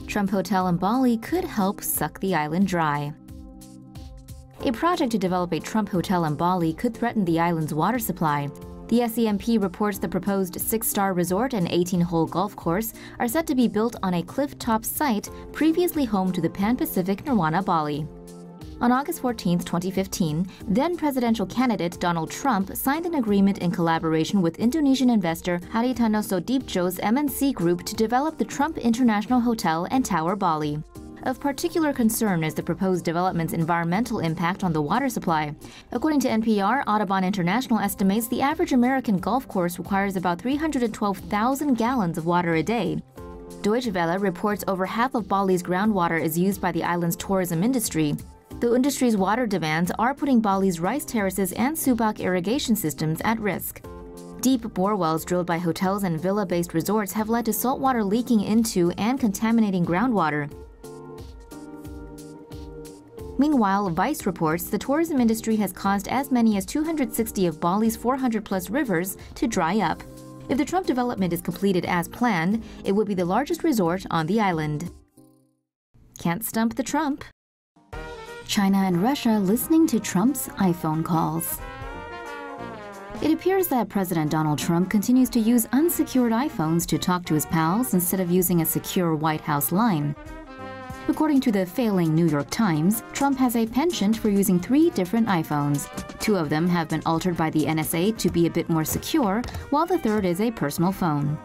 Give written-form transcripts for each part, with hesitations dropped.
Trump Hotel in Bali could help suck the island dry. A project to develop a Trump Hotel in Bali could threaten the island's water supply. The SCMP reports the proposed 6-star resort and 18-hole golf course are set to be built on a cliff-top site previously home to the Pan Pacific Nirwana Bali. On August 14, 2015, then-presidential candidate Donald Trump signed an agreement in collaboration with Indonesian investor Hary Tanoesoedibjo's MNC Group to develop the Trump International Hotel and Tower Bali. Of particular concern is the proposed development's environmental impact on the water supply. According to NPR, Audubon International estimates the average American golf course requires about 312,000 gallons of water a day. Deutsche Welle reports over half of Bali's groundwater is used by the island's tourism industry. The industry's water demands are putting Bali's rice terraces and subak irrigation systems at risk. Deep bore wells drilled by hotels and villa-based resorts have led to saltwater leaking into and contaminating groundwater. Meanwhile, Vice reports the tourism industry has caused as many as 260 of Bali's 400-plus rivers to dry up. If the Trump development is completed as planned, it would be the largest resort on the island. Can't stump the Trump. China and Russia listening to Trump's iPhone calls. It appears that President Donald Trump continues to use unsecured iPhones to talk to his pals instead of using a secure White House line. According to the failing New York Times, Trump has a penchant for using 3 different iPhones. 2 of them have been altered by the NSA to be a bit more secure, while the third is a personal phone.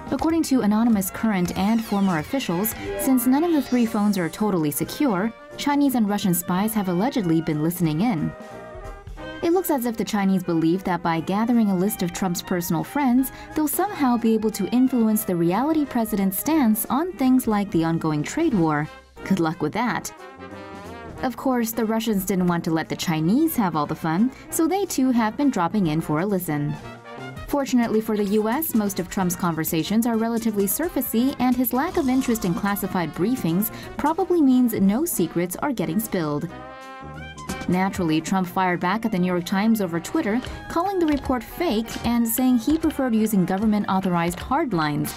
According to anonymous current and former officials, since none of the 3 phones are totally secure, Chinese and Russian spies have allegedly been listening in. It looks as if the Chinese believe that by gathering a list of Trump's personal friends, they'll somehow be able to influence the reality president's stance on things like the ongoing trade war. Good luck with that. Of course, the Russians didn't want to let the Chinese have all the fun, so they too have been dropping in for a listen. Fortunately for the US, most of Trump's conversations are relatively surfacey, and his lack of interest in classified briefings probably means no secrets are getting spilled. Naturally, Trump fired back at the New York Times over Twitter, calling the report fake and saying he preferred using government-authorized hardlines.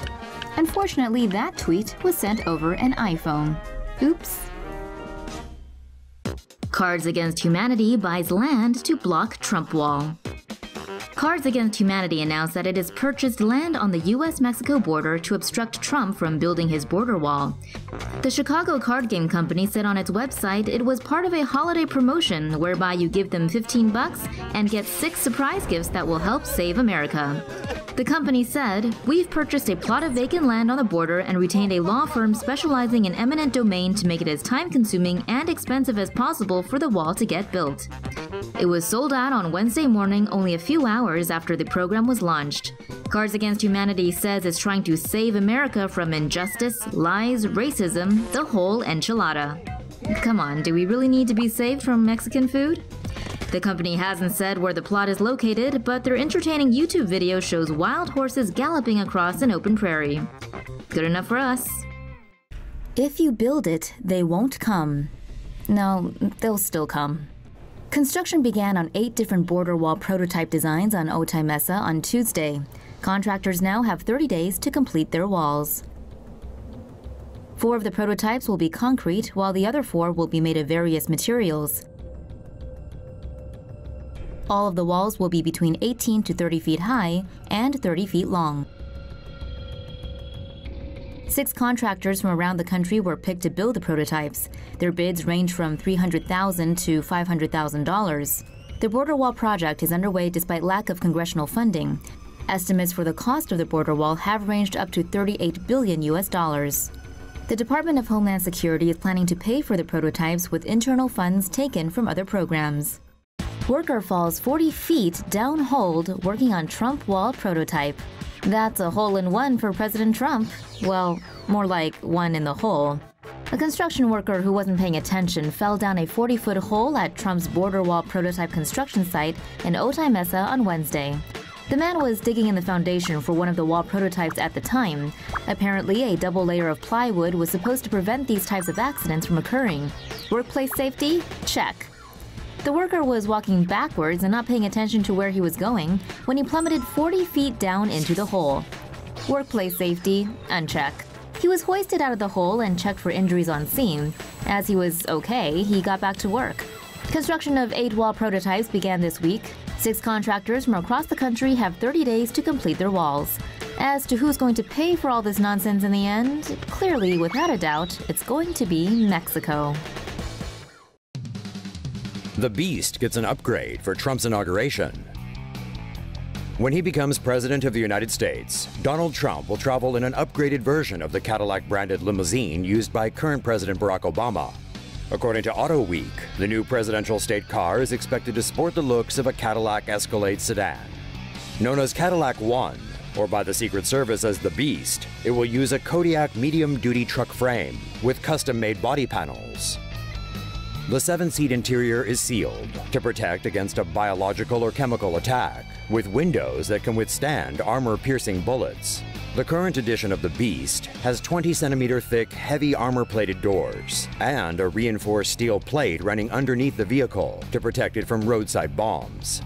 Unfortunately, that tweet was sent over an iPhone. Oops. Cards Against Humanity buys land to block Trump wall. Cards Against Humanity announced that it has purchased land on the US-Mexico border to obstruct Trump from building his border wall. The Chicago card game company said on its website it was part of a holiday promotion whereby you give them $15 and get 6 surprise gifts that will help save America. The company said, "We've purchased a plot of vacant land on the border and retained a law firm specializing in eminent domain to make it as time-consuming and expensive as possible for the wall to get built." It was sold out on Wednesday morning, only a few hours after the program was launched. Cards Against Humanity says it's trying to save America from injustice, lies, racism, the whole enchilada. Come on, do we really need to be saved from Mexican food? The company hasn't said where the plot is located, but their entertaining YouTube video shows wild horses galloping across an open prairie. Good enough for us. If you build it, they won't come. No, they'll still come. Construction began on 8 different border wall prototype designs on Otay Mesa on Tuesday. Contractors now have 30 days to complete their walls. 4 of the prototypes will be concrete, while the other 4 will be made of various materials. All of the walls will be between 18 to 30 feet high and 30 feet long. 6 contractors from around the country were picked to build the prototypes. Their bids range from $300,000 to $500,000. The border wall project is underway despite lack of congressional funding. Estimates for the cost of the border wall have ranged up to $38 billion. The Department of Homeland Security is planning to pay for the prototypes with internal funds taken from other programs. Worker falls 40 feet down-hold working on Trump wall prototype. That's a hole-in-one for President Trump. Well, more like one in the hole. A construction worker who wasn't paying attention fell down a 40-foot hole at Trump's border wall prototype construction site in Otay Mesa on Wednesday. The man was digging in the foundation for one of the wall prototypes at the time. Apparently, a double layer of plywood was supposed to prevent these types of accidents from occurring. Workplace safety? Check. The worker was walking backwards and not paying attention to where he was going when he plummeted 40 feet down into the hole. Workplace safety? Uncheck. He was hoisted out of the hole and checked for injuries on scene. As he was okay, he got back to work. Construction of 8 wall prototypes began this week. 6 contractors from across the country have 30 days to complete their walls. As to who's going to pay for all this nonsense in the end, clearly, without a doubt, it's going to be Mexico. The Beast gets an upgrade for Trump's inauguration. When he becomes President of the United States, Donald Trump will travel in an upgraded version of the Cadillac-branded limousine used by current President Barack Obama. According to Auto Week, the new presidential state car is expected to sport the looks of a Cadillac Escalade sedan. Known as Cadillac One, or by the Secret Service as the Beast, it will use a Kodiak medium-duty truck frame with custom-made body panels. The 7-seat interior is sealed to protect against a biological or chemical attack, with windows that can withstand armor-piercing bullets. The current edition of the Beast has 20-centimeter thick, heavy armor-plated doors and a reinforced steel plate running underneath the vehicle to protect it from roadside bombs.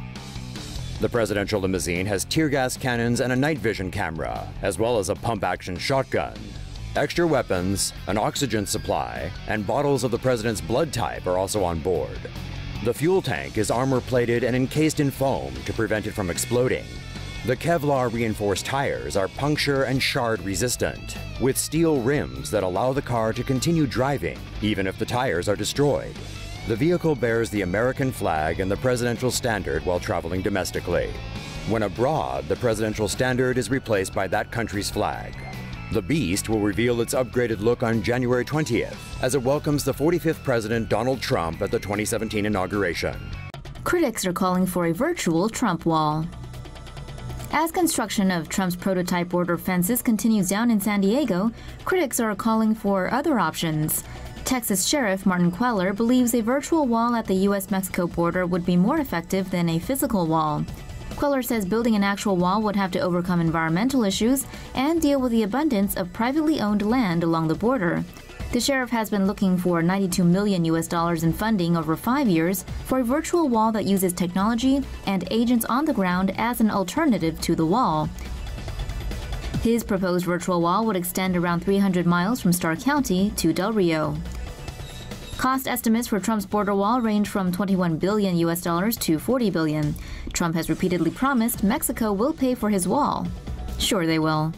The presidential limousine has tear gas cannons and a night vision camera, as well as a pump-action shotgun. Extra weapons, an oxygen supply, and bottles of the president's blood type are also on board. The fuel tank is armor-plated and encased in foam to prevent it from exploding. The Kevlar-reinforced tires are puncture and shard resistant, with steel rims that allow the car to continue driving even if the tires are destroyed. The vehicle bears the American flag and the presidential standard while traveling domestically. When abroad, the presidential standard is replaced by that country's flag. The Beast will reveal its upgraded look on January 20th as it welcomes the 45th President Donald Trump at the 2017 inauguration. Critics are calling for a virtual Trump wall. As construction of Trump's prototype border fences continues down in San Diego, critics are calling for other options. Texas Sheriff Martin Queller believes a virtual wall at the U.S.-Mexico border would be more effective than a physical wall. Queller says building an actual wall would have to overcome environmental issues and deal with the abundance of privately owned land along the border. The sheriff has been looking for $92 million in funding over 5 years for a virtual wall that uses technology and agents on the ground as an alternative to the wall. His proposed virtual wall would extend around 300 miles from Starr County to Del Rio. Cost estimates for Trump's border wall range from $21 billion to $40 billion. Trump has repeatedly promised Mexico will pay for his wall. Sure they will.